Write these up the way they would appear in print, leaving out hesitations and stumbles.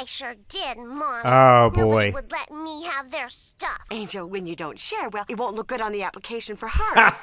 I sure did, Mom. Oh, boy. Nobody would let me have their stuff. Angel, when you don't share, well, it won't look good on the application for her.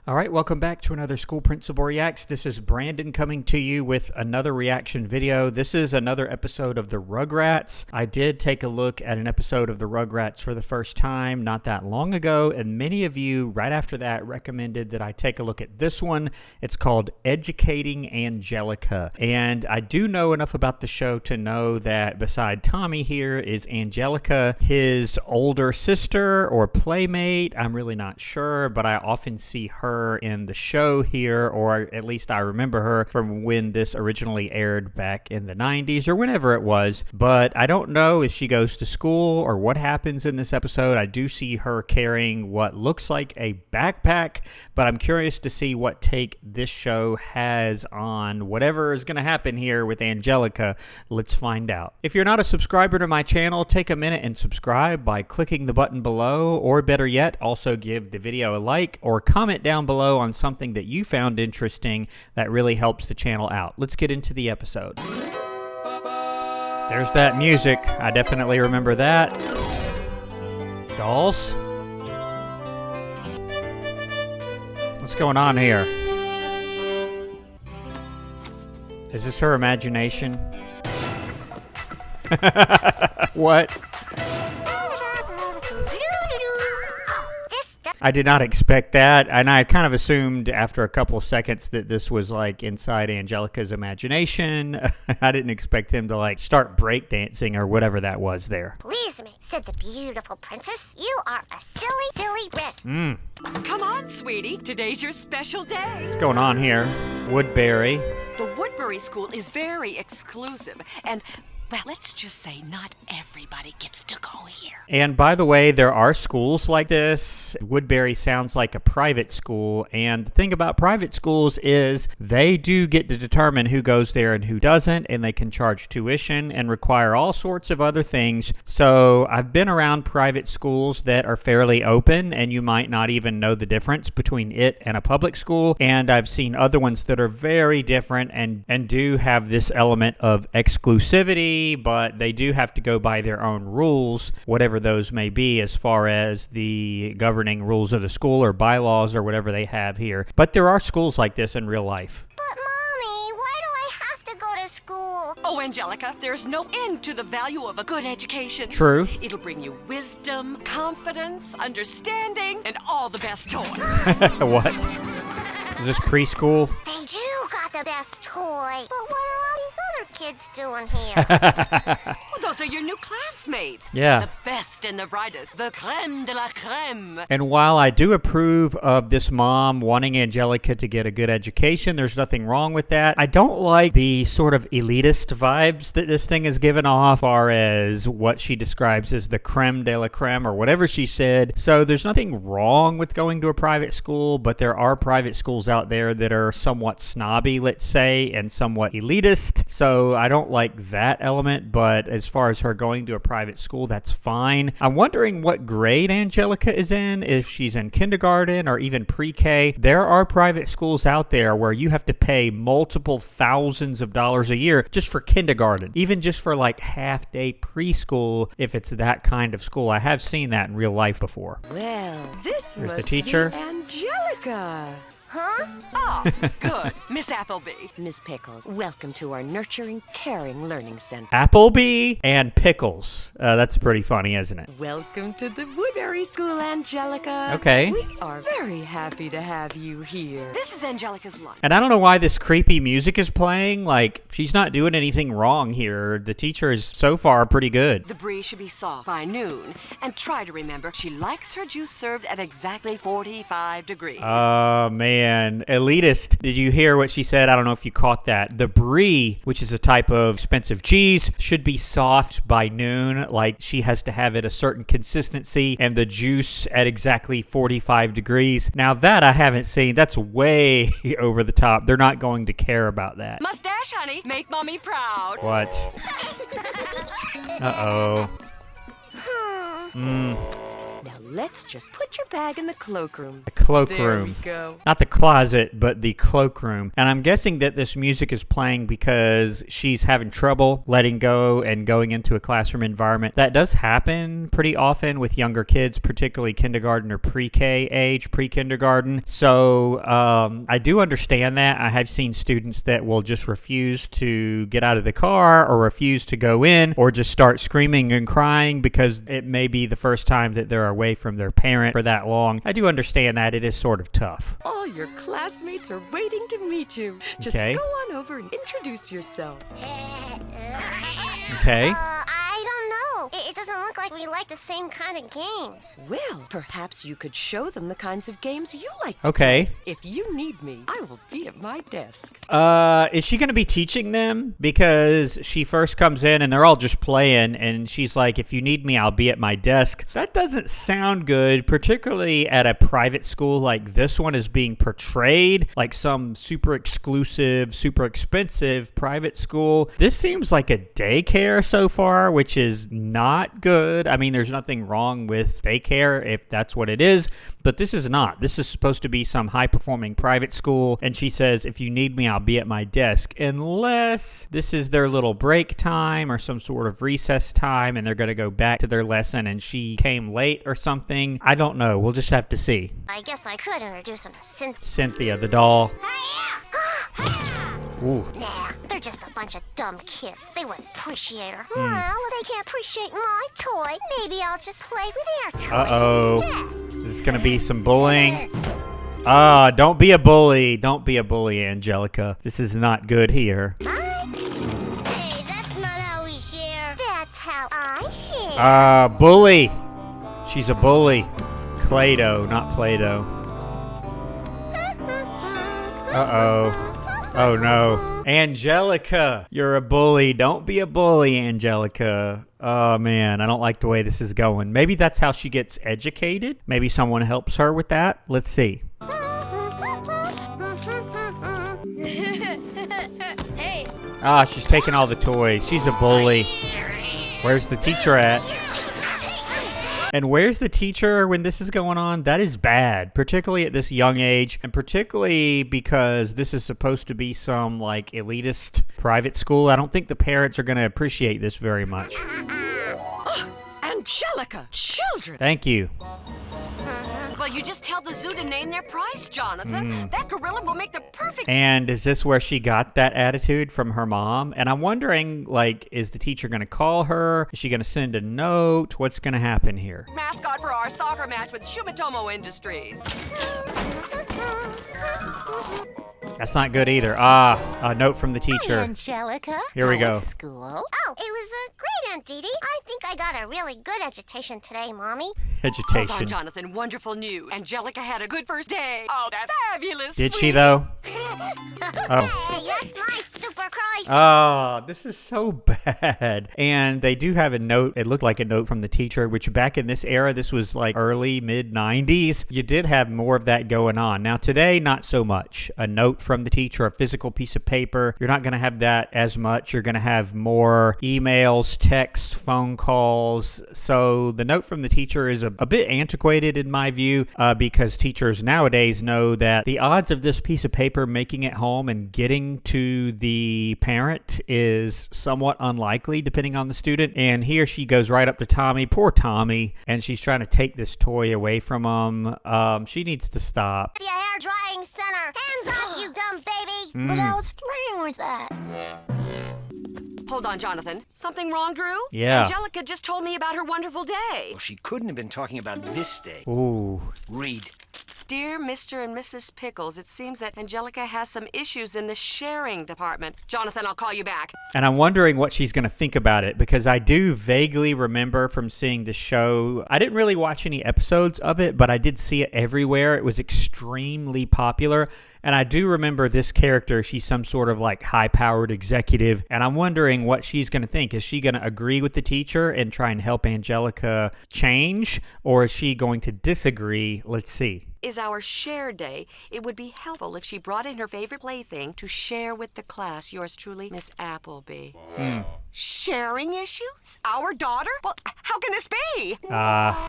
All right, welcome back to another School Principal Reacts. This is Brandon coming to you with another reaction video. This is another episode of the Rugrats. I did take a look at an episode of the Rugrats for the first time not that long ago, and many of you right after that recommended that I take a look at this one. It's called Educating Angelica, and I do know enough about the show to know that beside Tommy here is Angelica, his older sister or playmate. I'm really not sure, but I often see her in the show here, or at least I remember her from when this originally aired back in the 90s or whenever it was, but I don't know if she goes to school or what happens in this episode. I do see her carrying what looks like a backpack, but I'm curious to see what take this show has on whatever is going to happen here with Angelica. Let's find out. If you're not a subscriber to my channel, take a minute and subscribe by clicking the button below, or better yet, also give the video a like or comment down below on something that you found interesting that really helps the channel out. Let's get into the episode. There's that music. I definitely remember that. Dolls? What's going on here? Is this her imagination? What? I did not expect that, and I kind of assumed after a couple of seconds that this was like inside Angelica's imagination. I didn't expect him to like start breakdancing or whatever that was there. Please me, said the beautiful princess. You are a silly, silly witch. Come on, sweetie. Today's your special day. What's going on here? Woodbury. The Woodbury School is very exclusive, and well, let's just say not everybody gets to go here. And by the way, there are schools like this. Woodbury sounds like a private school. And the thing about private schools is they do get to determine who goes there and who doesn't. And they can charge tuition and require all sorts of other things. So I've been around private schools that are fairly open, and you might not even know the difference between it and a public school. And I've seen other ones that are very different and do have this element of exclusivity, but they do have to go by their own rules, whatever those may be, as far as the governing rules of the school or bylaws or whatever they have here. But there are schools like this in real life. But Mommy, why do I have to go to school? Oh, Angelica, there's no end to the value of a good education. True. It'll bring you wisdom, confidence, understanding, and all the best toys. What? Is this preschool? They do got the best toy. But what are all these other kids doing here? Well, those are your new classmates. Yeah. The best and the brightest. The creme de la creme. And while I do approve of this mom wanting Angelica to get a good education, there's nothing wrong with that. I don't like the sort of elitist vibes that this thing is given off, as far as what she describes as the creme de la creme or whatever she said. So there's nothing wrong with going to a private school, but there are private schools out there that are somewhat snobby, let's say, and somewhat elitist. So I don't like that element, but as far as her going to a private school, that's fine. I'm wondering what grade Angelica is in, if she's in kindergarten or even pre-K. There are private schools out there where you have to pay multiple thousands of dollars a year just for kindergarten, even just for like half-day preschool, if it's that kind of school. I have seen that in real life before. Well, this There's the must teacher. be Angelica. Huh? Oh, good. Miss Appleby. Miss Pickles, welcome to our nurturing, caring learning center. Appleby and Pickles. That's pretty funny, isn't it? Welcome to the Woodbury School, Angelica. Okay. We are very happy to have you here. This is Angelica's lunch. And I don't know why this creepy music is playing. Like, she's not doing anything wrong here. The teacher is so far pretty good. The brie should be soft by noon. And try to remember, she likes her juice served at exactly 45 degrees. Oh, man. Elitist. Did you hear what she said? I don't know if you caught that. The brie, which is a type of expensive cheese, should be soft by noon. Like, she has to have it a certain consistency, and the juice at exactly 45 degrees. Now, that I haven't seen. That's way over the top. They're not going to care about that. Mustache, honey. Make mommy proud. What? Uh-oh. Now let's just put your bag in the cloakroom. The cloakroom. There we go. Not the closet, but the cloakroom. And I'm guessing that this music is playing because she's having trouble letting go and going into a classroom environment. That does happen pretty often with younger kids, particularly kindergarten or pre-K age, pre-kindergarten. So I do understand that. I have seen students that will just refuse to get out of the car or refuse to go in or just start screaming and crying because it may be the first time that they're away from their parent for that long. I do understand that. It is sort of tough. All your classmates are waiting to meet you. Just Okay. go on over and introduce yourself. Okay. I don't know. It doesn't look like we like the same kind of games. Well, perhaps you could show them the kinds of games you like to Okay. play. If you need me, I will be at my desk. Is she going to be teaching them? Because she first comes in and they're all just playing and she's like, if you need me, I'll be at my desk. That doesn't sound good, particularly at a private school like this one is being portrayed like some super exclusive, super expensive private school. This seems like a daycare so far, which is not good. I mean, there's nothing wrong with daycare if that's what it is, but this is not. This is supposed to be some high-performing private school, and she says, if you need me, I'll be at my desk, unless this is their little break time or some sort of recess time, and they're going to go back to their lesson, and she came late or something. I don't know. We'll just have to see. I guess I could introduce them to Cynthia, the doll. Ooh. Nah, they're just a bunch of dumb kids. They wouldn't appreciate her. Well, they can't appreciate my toy. Maybe I'll just play with their toys Uh-oh. instead. This is going to be some bullying. Don't be a bully. Don't be a bully, Angelica. This is not good here. Hey, that's not how we share. That's how I share. Bully. She's a bully. Clay-Doh, not Play-Doh. Uh-oh. Oh, no. Angelica, you're a bully. Don't be a bully, Angelica. Oh, man, I don't like the way this is going. Maybe that's how she gets educated. Maybe someone helps her with that. Let's see. Hey. She's taking all the toys. She's a bully. Where's the teacher at? And where's the teacher when this is going on? That is bad, particularly at this young age, and particularly because this is supposed to be some, like, elitist private school. I don't think the parents are going to appreciate this very much. Angelica, children! Thank you. Well, you just tell the zoo to name their price, Jonathan. That gorilla will make the perfect... And is this where she got that attitude from her mom? And I'm wondering, like, is the teacher going to call her? Is she going to send a note? What's going to happen here? mascot for our soccer match with Shumatomo Industries. That's not good either. A note from the teacher. Angelica. Here we How go. was school? Oh, it was great, Aunt Dee Dee. I think I got a really good education today, Mommy. Hold Agitation. on, Jonathan. Wonderful news. Angelica had a good first day. Oh, that's fabulous. Did she, though? Hey, that's my super cry. Oh, this is so bad. And they do have a note. It looked like a note from the teacher, which back in this era, this was like early, mid-90s. You did have more of that going on. Now, today, not so much. A note from the teacher, a physical piece of paper. You're not going to have that as much. You're going to have more emails, texts, phone calls. So the note from the teacher is a bit antiquated in my view because teachers nowadays know that the odds of this piece of paper making it home and getting to the parent is somewhat unlikely depending on the student. And here she goes right up to Tommy, poor Tommy, and she's trying to take this toy away from him. She needs to stop. The hair drying center. Hands up, you dumb baby. But I was playing with that. Hold on, Jonathan. Something wrong, Drew? Yeah. Angelica just told me about her wonderful day. Well, she couldn't have been talking about this day. Ooh. Read. Dear Mr. and Mrs. Pickles, it seems that Angelica has some issues in the sharing department. Jonathan, I'll call you back. And I'm wondering what she's going to think about it because I do vaguely remember from seeing the show. I didn't really watch any episodes of it, but I did see it everywhere. It was extremely popular. And I do remember this character. She's some sort of like high-powered executive. And I'm wondering what she's going to think. Is she going to agree with the teacher and try and help Angelica change? Or is she going to disagree? Let's see. is our share day. It would be helpful if she brought in her favorite plaything to share with the class. Yours truly, Miss Appleby. Sharing issues? Our daughter? Well, how can this be? Angelica!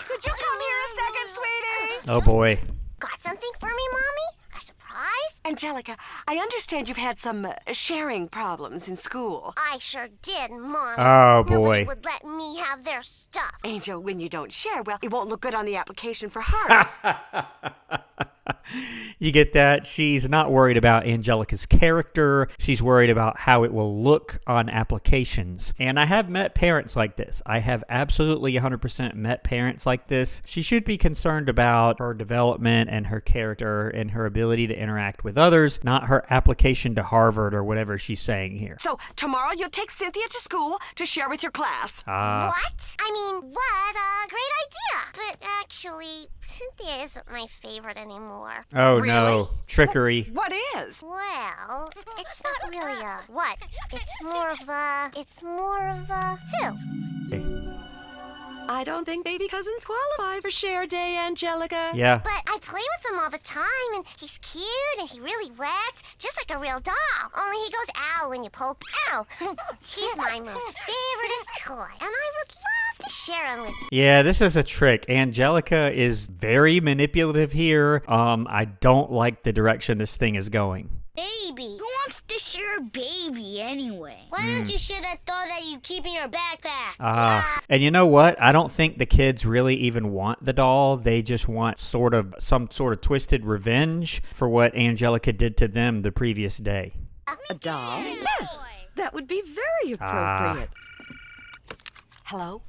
Could you come here a second, sweetie? Oh boy. Got something for me, Mommy? A surprise? Angelica, I understand you've had some sharing problems in school. I sure did, Mommy. Oh Nobody boy. would let me have their stuff. Angel, when you don't share, well, it won't look good on the application for her. You get that? She's not worried about Angelica's character. She's worried about how it will look on applications. And I have met parents like this. I have absolutely 100% met parents like this. She should be concerned about her development and her character and her ability to interact with others, not her application to Harvard or whatever she's saying here. So, tomorrow you'll take Cynthia to school to share with your class. What? I mean, what a great idea. But actually, Cynthia isn't my favorite anymore. Oh Really? no. Trickery. What is? Well, it's not really a what. It's more of a who. I don't think baby cousins qualify for share day, Angelica. Yeah. But I play with him all the time, and he's cute, and he really wets, just like a real doll. Only he goes ow when you poke. Ow! He's my most favoriteest toy, and I would love to share him with you. Yeah, this is a trick. Angelica is very manipulative here. I don't like the direction this thing is going. Baby. Who wants to share a baby anyway? Why don't you share that doll that you keep in your backpack? And you know what? I don't think the kids really even want the doll. They just want some sort of twisted revenge for what Angelica did to them the previous day. A doll? Yes, that would be very appropriate. Hello?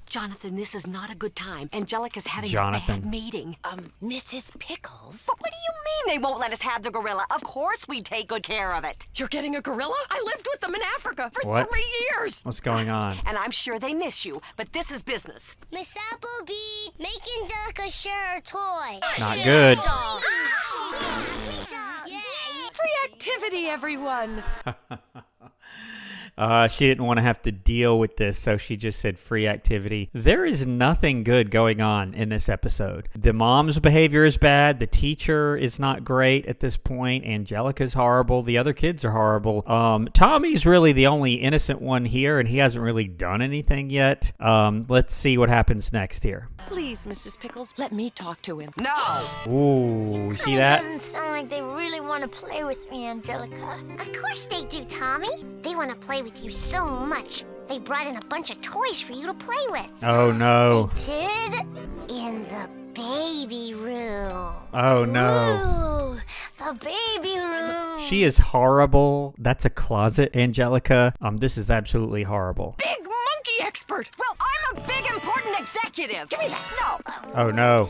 Jonathan, this is not a good time. Angelica's having a bad meeting. Mrs. Pickles? But what do you mean they won't let us have the gorilla? Of course we take good care of it. You're getting a gorilla? I lived with them in Africa for What? 3 years. What's going on? And I'm sure they miss you, but this is business. Miss Appleby, make Angelica share her toy. Not good. Free activity, everyone. She didn't want to have to deal with this, so she just said free activity. There is nothing good going on in this episode. The mom's behavior is bad. The teacher is not great at this point. Angelica's horrible. The other kids are horrible. Tommy's really the only innocent one here, and he hasn't really done anything yet. Let's see what happens next here. Please, Mrs. Pickles, let me talk to him. No! Ooh, you see that? Doesn't sound like they really want to play with me, Angelica. Of course they do, Tommy. They want to play with you so much. They brought in a bunch of toys for you to play with. Oh, no. Did? In the baby room. Oh, no. Ooh, the baby room. She is horrible. That's a closet, Angelica. This is absolutely horrible. Big monkey expert! Well, I'm a big important executive. Give me that. No. Oh, no.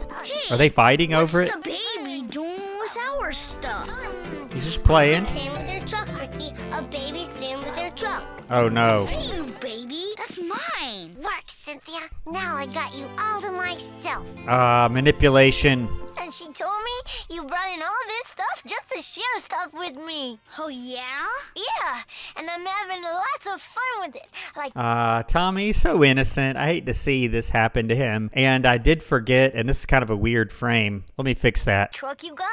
Are they fighting over it? What's the baby doing with our stuff? He's just playing. Playing with their truck, Ricky. A baby's playing with their truck. Oh, no. Hey, you baby. That's mine. Work, Cynthia. Now I got you all to myself. Manipulation. And she told me you brought in all this stuff just to share stuff with me. Oh, yeah? Yeah, and I'm having lots of fun with it. Like, Tommy's so innocent. I hate to see this happen to him. And I did forget, and this is kind of a weird frame. Let me fix that. truck you got?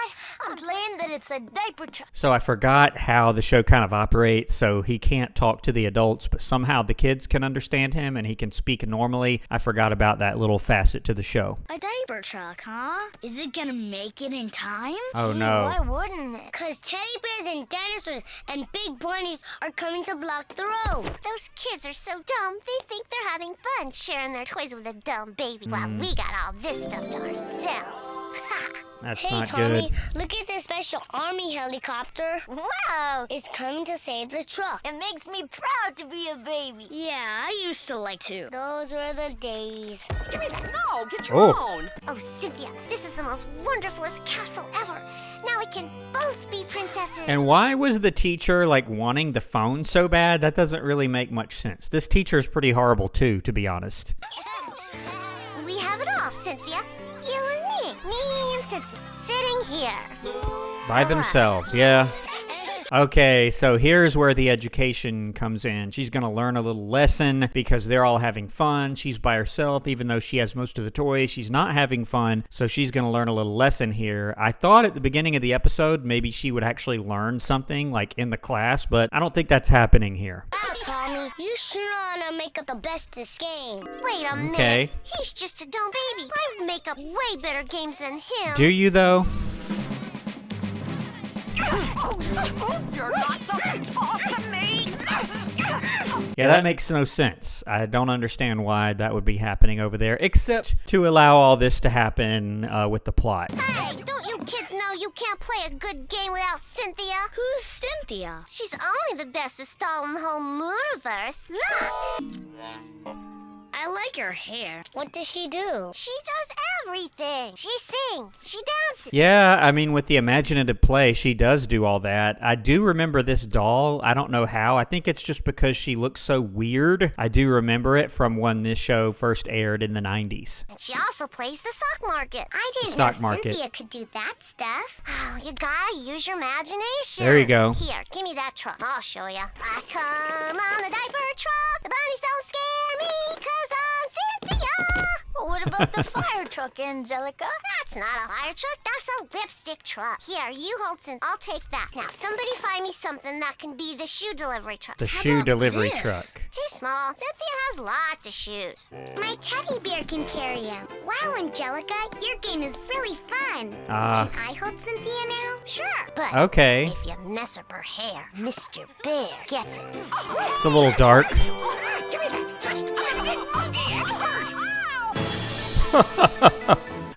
I'm playing that it's a diaper truck. So I forgot how the show kind of operates, so he can't talk to the adults, but somehow the kids can understand him and he can speak normally. I forgot about that little facet to the show. A diaper truck, huh? Is it gonna make it in time? Oh, Gee, no. Why wouldn't it? Because teddy bears and dinosaurs and big bunnies are coming to block the road. Those kids are so dumb, they think they're having fun sharing their toys with a dumb baby while we got all this stuff to ourselves. That's Hey, not Tommy, good. look at this special army helicopter. Wow! It's coming to save the truck. It makes me proud to be a baby. Yeah, I used to like to. Those were the days. Give me that. No, get your own. Oh, Cynthia, this is the most wonderfulest castle ever. Now we can both be princesses. And why was the teacher like wanting the phone so bad? That doesn't really make much sense. This teacher is pretty horrible too, to be honest. We have it all, Cynthia. You and me and Cynthia, sitting here. By themselves, yeah. Okay, so here's where the education comes in. She's going to learn a little lesson because they're all having fun. She's by herself, even though she has most of the toys. She's not having fun, so she's going to learn a little lesson here. I thought at the beginning of the episode maybe she would actually learn something like in the class, but I don't think that's happening here. Wow, Tommy, you sure ought to make up the bestest game. Wait a minute. Okay. He's just a dumb baby. I make up way better games than him. Do you, though? You're not the boss of me. Yeah, that makes no sense. I don't understand why that would be happening over there, except to allow all this to happen with the plot. Hey, don't you kids know you can't play a good game without Cynthia? Who's Cynthia? She's only the bestest doll in the whole Mooniverse. Look! I like her hair. What does she do? She does everything. She sings. She dances. Yeah, I mean, with the imaginative play, she does do all that. I do remember this doll. I don't know how. I think it's just because she looks so weird. I do remember it from when this show first aired in the 90s. And she also plays the stock market. I didn't stock know market. Cynthia could do that stuff. Oh, you gotta use your imagination. There you go. Here, give me that truck. I'll show ya. I come on the diaper truck. The bunnies don't scare me, 'cause I'm Cynthia. What about the fire truck, Angelica? That's not a fire truck. That's a lipstick truck. Here, you hold it. I'll take that. Now, somebody find me something that can be the shoe delivery truck. The How shoe about delivery this? truck. Too small. Cynthia has lots of shoes. My teddy bear can carry him. Wow, Angelica, your game is really fun. Ah. Can I hold Cynthia now? Sure, but Okay. if you mess up her hair, Mr. Bear gets it. It's a little dark. Give me that. I'm the expert.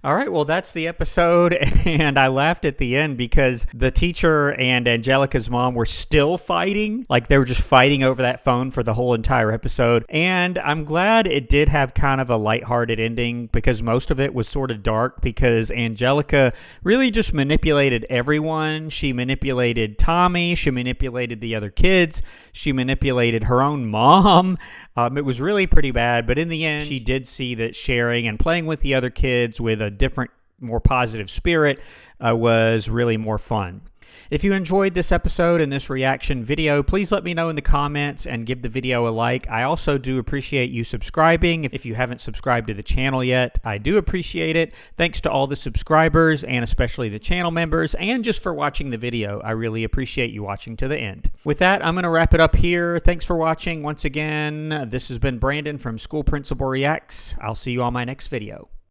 All right, well, that's the episode, and I laughed at the end because the teacher and Angelica's mom were still fighting. Like, they were just fighting over that phone for the whole entire episode, and I'm glad it did have kind of a lighthearted ending because most of it was sort of dark because Angelica really just manipulated everyone. She manipulated Tommy. She manipulated the other kids. She manipulated her own mom. It was really pretty bad, but in the end, she did see that sharing and playing with the other kids with a different, more positive spirit was really more fun. If you enjoyed this episode and this reaction video, please let me know in the comments and give the video a like. I also do appreciate you subscribing. If you haven't subscribed to the channel yet, I do appreciate it. Thanks to all the subscribers and especially the channel members and just for watching the video. I really appreciate you watching to the end. With that, I'm going to wrap it up here. Thanks for watching once again. This has been Brandon from School Principal Reacts. I'll see you on my next video.